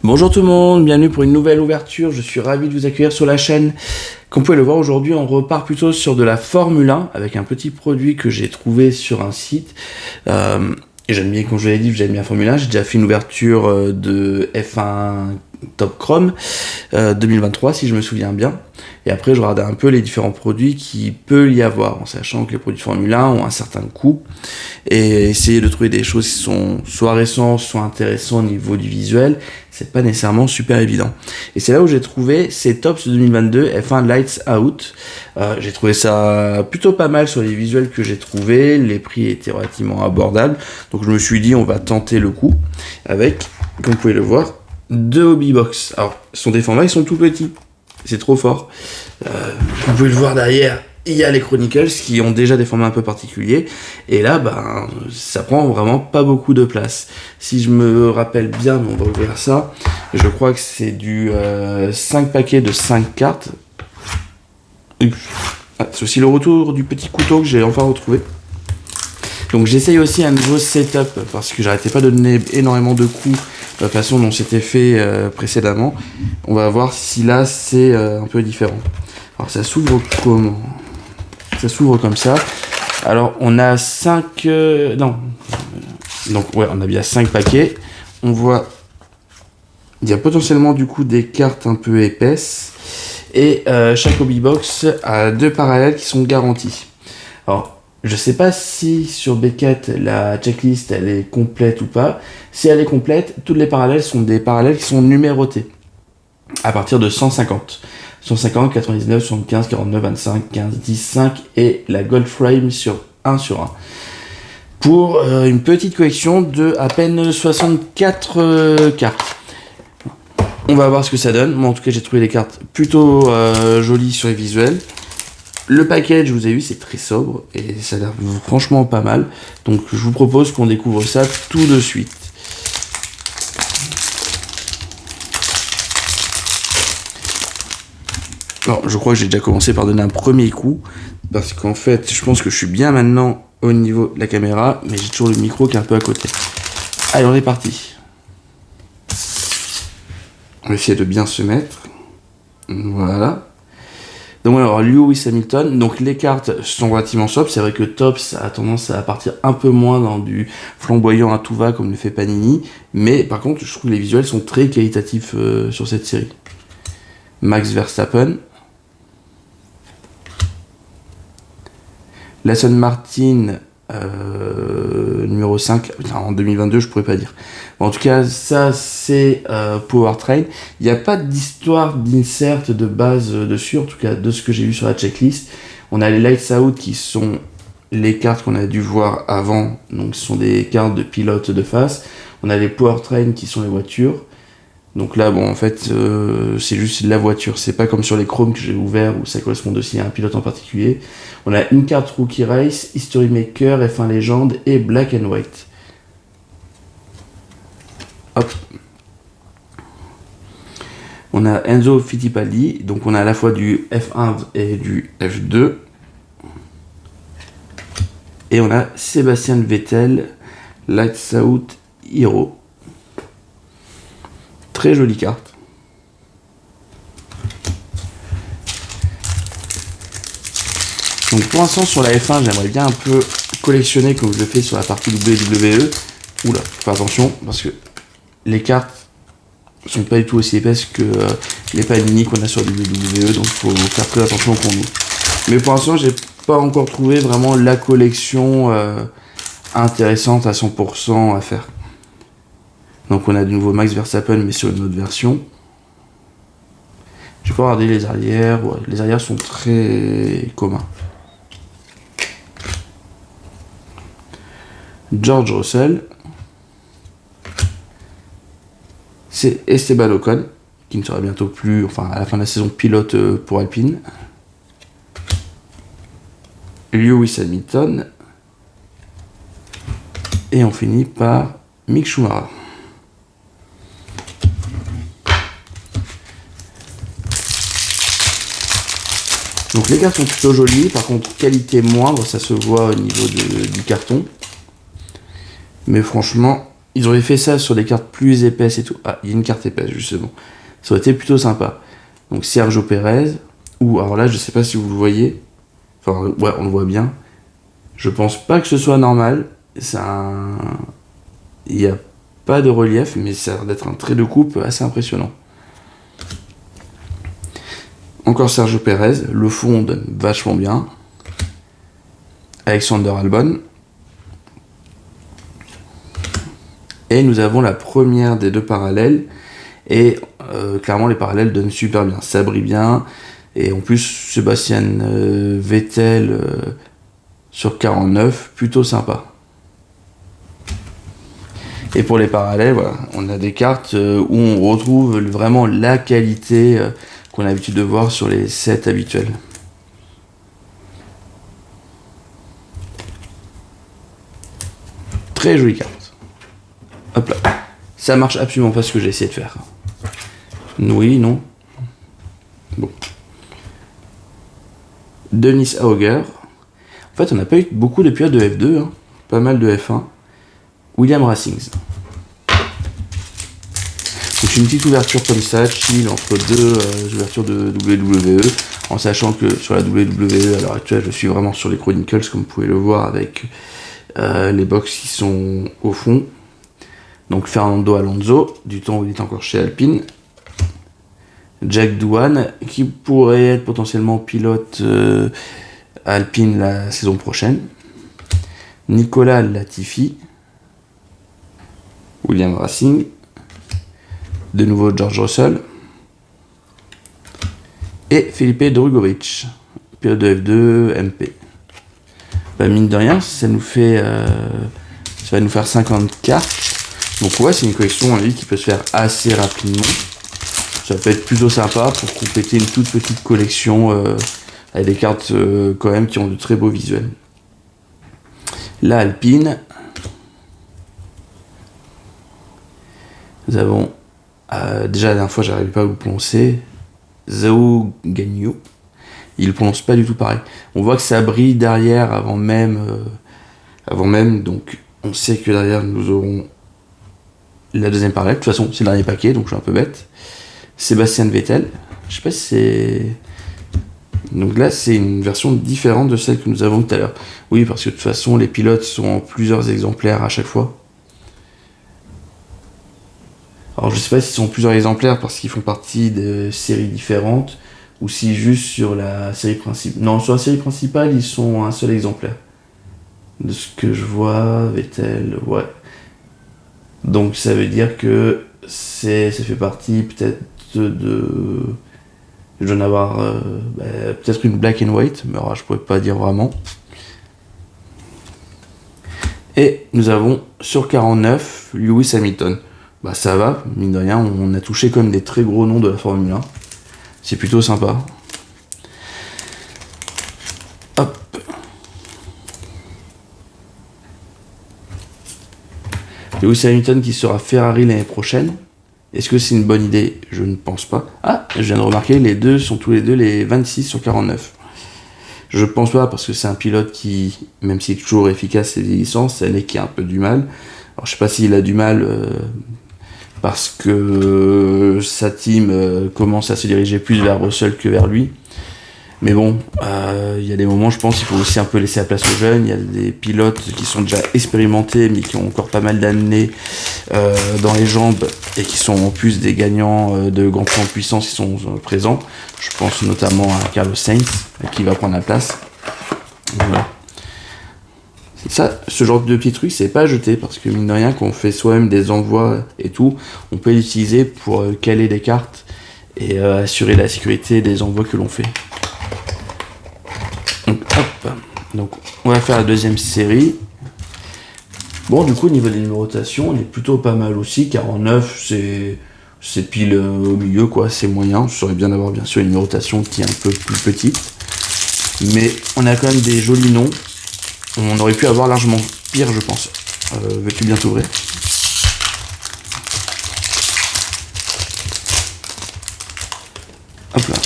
Bonjour tout le monde, bienvenue pour une nouvelle ouverture, je suis ravi de vous accueillir sur la chaîne. Comme vous pouvez le voir aujourd'hui, on repart plutôt sur de la Formule 1 avec un petit produit que j'ai trouvé sur un site. Et j'aime bien, comme je l'ai dit, j'aime bien Formule 1, j'ai déjà fait une ouverture de F1 Top Chrome 2023 si je me souviens bien. Et après je regardais un peu les différents produits qu'il peut y avoir, en sachant que les produits de Formule 1 ont un certain coût. Et essayer de trouver des choses qui sont soit récentes, soit intéressantes au niveau du visuel, c'est pas nécessairement super évident. Et c'est là où j'ai trouvé ces Tops 2022 F1 Lights Out. J'ai trouvé ça plutôt pas mal sur les visuels que j'ai trouvés, les prix étaient relativement abordables, donc je me suis dit on va tenter le coup avec, comme vous pouvez le voir, deux hobby box. Alors, ce sont des formats, ils sont tout petits, c'est trop fort. Vous pouvez le voir derrière, il y a les Chronicles qui ont déjà des formats un peu particuliers, et là, ça prend vraiment pas beaucoup de place. Si je me rappelle bien, on va ouvrir ça, je crois que c'est du 5 paquets de 5 cartes. C'est aussi le retour du petit couteau que j'ai enfin retrouvé. Donc j'essaye aussi un nouveau setup, parce que j'arrêtais pas de donner énormément de coups de la façon dont c'était fait précédemment. On va voir si là c'est un peu différent. Alors ça s'ouvre comment ? Ça s'ouvre comme ça. Alors on a 5... Donc ouais, on a bien 5 paquets. On voit... Il y a potentiellement du coup des cartes un peu épaisses. Et chaque hobby box a 2 parallèles qui sont garantis. Alors, je sais pas si sur Beckett la checklist elle est complète ou pas. Si elle est complète, toutes les parallèles sont des parallèles qui sont numérotés. À partir de 150. 150, 99, 75, 49, 25, 15, 10, 5 et la Gold Frame sur 1 sur 1. Pour une petite collection de à peine 64 cartes. On va voir ce que ça donne. Moi en tout cas j'ai trouvé les cartes plutôt jolies sur les visuels. Le package, vous avez vu, c'est très sobre et ça a l'air franchement pas mal. Donc je vous propose qu'on découvre ça tout de suite. Alors, je crois que j'ai déjà commencé par donner un premier coup, parce qu'en fait, je pense que je suis bien maintenant au niveau de la caméra, mais j'ai toujours le micro qui est un peu à côté. Allez, on est parti. On va essayer de bien se mettre. Voilà. Donc alors, Lewis Hamilton, donc les cartes sont relativement sobres, c'est vrai que Tops a tendance à partir un peu moins dans du flamboyant à tout va comme le fait Panini, mais par contre, je trouve que les visuels sont très qualitatifs sur cette série. Max Verstappen. Aston Martin numéro 5, en 2022 je pourrais pas dire. En tout cas ça c'est Powertrain. Il n'y a pas d'histoire d'insert de base dessus, en tout cas de ce que j'ai vu sur la checklist. On a les Lights Out qui sont les cartes qu'on a dû voir avant, donc ce sont des cartes de pilote de face. On a les Powertrain qui sont les voitures. Donc là, bon, en fait, c'est juste la voiture. C'est pas comme sur les chromes que j'ai ouverts où ça correspond aussi à un pilote en particulier. On a une carte Rookie Race, History Maker, F1 Légende et Black and White. Hop. On a Enzo Fittipaldi. Donc on a à la fois du F1 et du F2. Et on a Sébastien Vettel, Lights Out Hero. Très jolie carte. Donc pour l'instant sur la F1 j'aimerais bien un peu collectionner comme je le fais sur la partie WWE. Oula, faut faire attention parce que les cartes sont pas du tout aussi épaisses que les Panini qu'on a sur WWE, donc faut faire très attention pour nous. Mais pour l'instant j'ai pas encore trouvé vraiment la collection intéressante à 100% à faire. Donc on a de nouveau Max Verstappen mais sur une autre version. Je vais pas regarder les arrières. Ouais, les arrières sont très communs. George Russell. C'est Esteban Ocon qui ne sera bientôt plus, enfin à la fin de la saison, pilote pour Alpine. Lewis Hamilton. Et on finit par Mick Schumacher. Donc les cartes sont plutôt jolies, par contre qualité moindre, ça se voit au niveau du carton. Mais franchement, ils auraient fait ça sur des cartes plus épaisses et tout. Ah, il y a une carte épaisse, justement. Ça aurait été plutôt sympa. Donc Sergio Pérez, ou alors là, je sais pas si vous le voyez. Enfin, ouais, on le voit bien. Je pense pas que ce soit normal. Il n'y a pas de relief, mais ça a l'air d'être un trait de coupe assez impressionnant. Encore Sergio Pérez, le fond donne vachement bien. Alexander Albon. Et nous avons la première des deux parallèles. Et clairement, les parallèles donnent super bien. Ça brille bien. Et en plus, Sébastien Vettel sur 49, plutôt sympa. Et pour les parallèles, voilà, on a des cartes où on retrouve vraiment la qualité qu'on a l'habitude de voir sur les sets habituels. Très jolie carte. Hop là. Ça marche absolument pas ce que j'ai essayé de faire. Oui, non. Bon. Denis Auger. En fait, on n'a pas eu beaucoup de pilotes de F2, hein. Pas mal de F1. Williams Racing. Donc une petite ouverture comme ça, chill entre deux ouvertures de WWE, en sachant que sur la WWE à l'heure actuelle, je suis vraiment sur les Chronicles, comme vous pouvez le voir avec les box qui sont au fond. Donc Fernando Alonso, du temps où il est encore chez Alpine. Jack Doohan, qui pourrait être potentiellement pilote Alpine la saison prochaine. Nicolas Latifi. Williams Racing. De nouveau George Russell. Et Felipe Drugovich, pilote de F2 MP. Bah, mine de rien, ça va nous faire 50 cartes. Donc ouais, c'est une collection en ligne qui peut se faire assez rapidement. Ça peut être plutôt sympa pour compléter une toute petite collection avec des cartes quand même qui ont de très beaux visuels. La Alpine. Nous avons déjà la dernière fois j'arrivais pas à vous le prononcer. Zhou Guanyu. Il le prononce pas du tout pareil. On voit que ça brille derrière avant même, donc on sait que derrière nous aurons la deuxième parallèle. De toute façon, c'est le dernier paquet, donc je suis un peu bête. Sébastien Vettel. Je sais pas si c'est. Donc là, c'est une version différente de celle que nous avons tout à l'heure. Oui, parce que de toute façon, les pilotes sont en plusieurs exemplaires à chaque fois. Alors je sais pas s'ils sont plusieurs exemplaires parce qu'ils font partie de séries différentes ou si juste sur la série principale. Non, sur la série principale, ils sont un seul exemplaire. De ce que je vois, Vettel, ouais. Donc ça veut dire que ça fait partie peut-être de... Je dois en avoir peut-être une black and white, mais alors, je pourrais pas dire vraiment. Et nous avons sur 49 Lewis Hamilton. Bah ça va, mine de rien, on a touché comme des très gros noms de la Formule 1. C'est plutôt sympa. Hop. Lewis Hamilton qui sera Ferrari l'année prochaine. Est-ce que c'est une bonne idée? Je ne pense pas. Ah, je viens de remarquer, les deux sont tous les deux les 26 sur 49. Je pense pas parce que c'est un pilote qui, même s'il est toujours efficace et des licences, c'est un mec qui a un peu du mal. Alors je sais pas s'il a du mal parce que sa team commence à se diriger plus vers Russell que vers lui. Mais bon, il y a des moments, je pense, il faut aussi un peu laisser la place aux jeunes. Il y a des pilotes qui sont déjà expérimentés, mais qui ont encore pas mal d'années dans les jambes et qui sont en plus des gagnants de grands prix en puissance qui sont présents. Je pense notamment à Carlos Sainz, qui va prendre la place. Voilà. Ça, ce genre de petits trucs, c'est pas à jeter, parce que mine de rien, quand on fait soi-même des envois et tout, on peut l'utiliser pour caler des cartes et assurer la sécurité des envois que l'on fait. Donc, hop. Donc, on va faire la deuxième série. Bon, du coup, au niveau des numérotations, on est plutôt pas mal aussi. 49, c'est pile au milieu, quoi. C'est moyen. Je saurais bien d'avoir, bien sûr, une numérotation qui est un peu plus petite. Mais on a quand même des jolis noms. On aurait pu avoir largement pire, je pense. Veux-tu bien t'ouvrir? Hop là.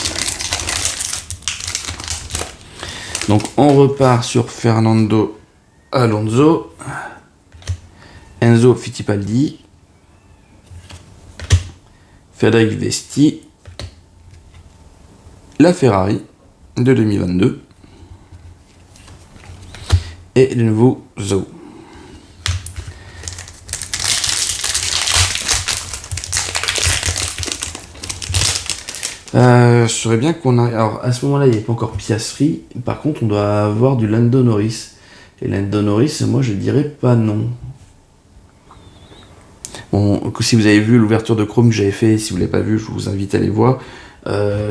Donc on repart sur Fernando Alonso. Enzo Fittipaldi, Frédéric Vesti, la Ferrari de 2022 et le nouveau Zo. Je saurais bien qu'on a... Alors, à ce moment-là, il n'y a pas encore Piastri. Par contre, on doit avoir du Lando Norris. Et Lando Norris, moi, je dirais pas non. Bon, si vous avez vu l'ouverture de Chrome que j'avais fait, si vous ne l'avez pas vu, je vous invite à aller voir.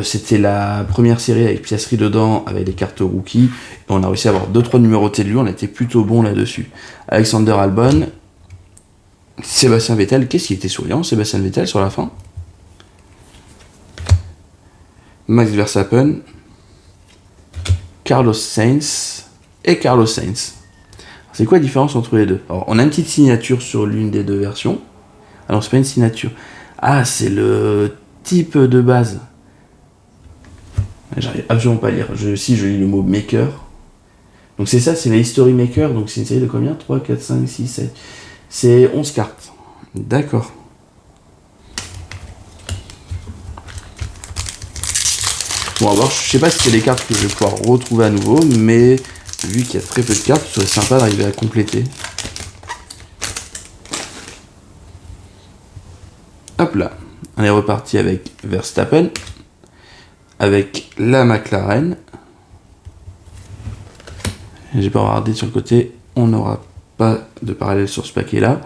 C'était la première série avec Piastri dedans, avec les cartes rookies. Et on a réussi à avoir 2-3 numérotés de lui. On était plutôt bon là-dessus. Alexander Albon, Sébastien Vettel. Qu'est-ce qui était souriant, Sébastien Vettel, sur la fin? Max Verstappen, Carlos Sainz et Carlos Sainz. C'est quoi la différence entre les deux? Alors, on a une petite signature sur l'une des deux versions. Ah non, c'est pas une signature. Ah, c'est le type de base. J'arrive absolument pas à lire. Si je lis le mot maker. Donc c'est ça, c'est la History Maker. Donc c'est une série de combien? 3, 4, 5, 6, 7. C'est 11 cartes. D'accord. Bon, alors, je sais pas si c'est des cartes que je vais pouvoir retrouver à nouveau, mais vu qu'il y a très peu de cartes, ce serait sympa d'arriver à compléter. Hop là, on est reparti avec Verstappen, avec la McLaren. J'ai pas regardé sur le côté, on n'aura pas de parallèle sur ce paquet-là.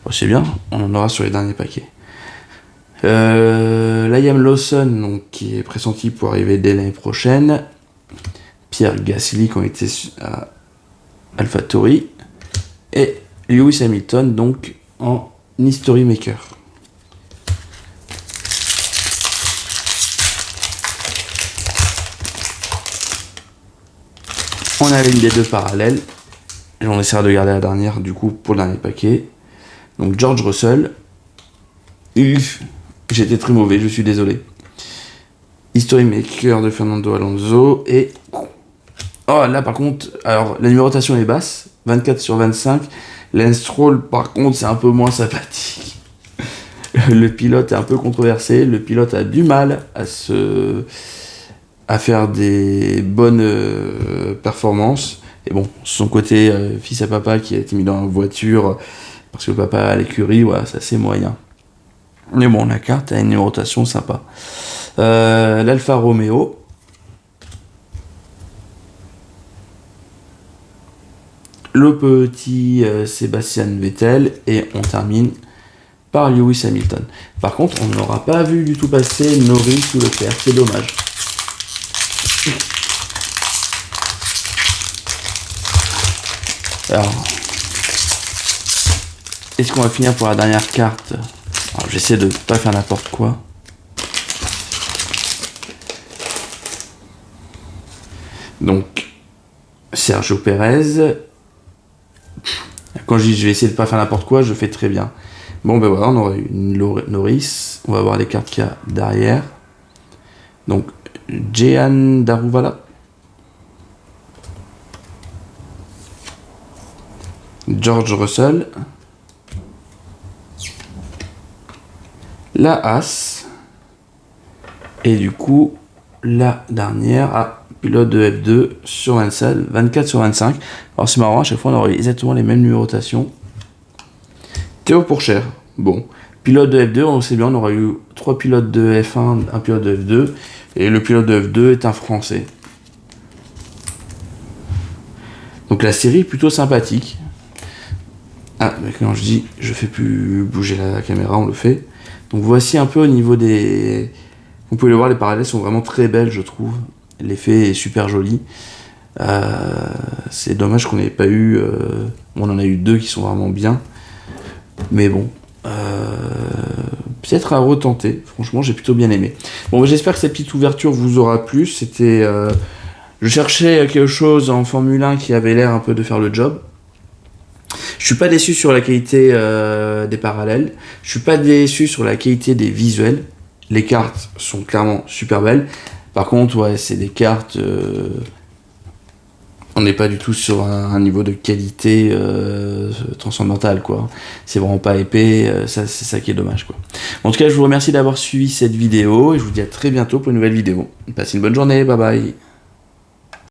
Bon, c'est bien, on en aura sur les derniers paquets. Liam Lawson, donc, qui est pressenti pour arriver dès l'année prochaine. Pierre Gasly, qui ont été à AlphaTauri. Et Lewis Hamilton, donc en History Maker. On a une des deux parallèles. Et on essaiera de garder la dernière, du coup, pour le dernier paquet. Donc George Russell. J'étais très mauvais, je suis désolé. History Maker de Fernando Alonso. Et... oh, là, par contre, alors, la numérotation est basse. 24 sur 25. Lance Stroll, par contre, c'est un peu moins sympathique. Le pilote est un peu controversé. Le pilote a du mal à faire des bonnes performances. Et bon, son côté fils à papa qui a été mis dans la voiture parce que le papa à l'écurie, voilà, c'est assez moyen. Mais bon, la carte a une numérotation sympa. L'Alfa Romeo. Le petit Sébastien Vettel. Et on termine par Lewis Hamilton. Par contre, on n'aura pas vu du tout passer Norris ou Leclerc. C'est dommage. Alors, est-ce qu'on va finir pour la dernière carte? Alors, j'essaie de pas faire n'importe quoi. Donc, Sergio Pérez. Quand je dis je vais essayer de pas faire n'importe quoi, je fais très bien. Bon, ben voilà, on aura une Norris. On va voir les cartes qu'il y a derrière. Donc, Jehan Daruvala. George Russell. La Haas. Et du coup, la dernière, pilote de F2 sur 27, 24 sur 25. Alors c'est marrant, à chaque fois on aurait exactement les mêmes numérotations. Théo Pourchaire. Bon, pilote de F2, on sait bien, on aura eu 3 pilotes de F1, un pilote de F2. Et le pilote de F2 est un Français. Donc la série est plutôt sympathique. Ah, mais quand je dis, je fais plus bouger la caméra, on le fait. Donc voici un peu au niveau des... Vous pouvez le voir, les parallèles sont vraiment très belles, je trouve. L'effet est super joli. C'est dommage qu'on n'ait pas eu... On en a eu 2 qui sont vraiment bien. Mais bon, peut-être à retenter. Franchement, j'ai plutôt bien aimé. Bon, j'espère que cette petite ouverture vous aura plu. C'était... Je cherchais quelque chose en Formule 1 qui avait l'air un peu de faire le job. Je suis pas déçu sur la qualité des parallèles. Je suis pas déçu sur la qualité des visuels. Les cartes sont clairement super belles. Par contre, ouais, c'est des cartes... on n'est pas du tout sur un niveau de qualité transcendantale, quoi. C'est vraiment pas épais, ça, c'est ça qui est dommage, quoi. En tout cas, je vous remercie d'avoir suivi cette vidéo et je vous dis à très bientôt pour une nouvelle vidéo. Passez une bonne journée, bye bye.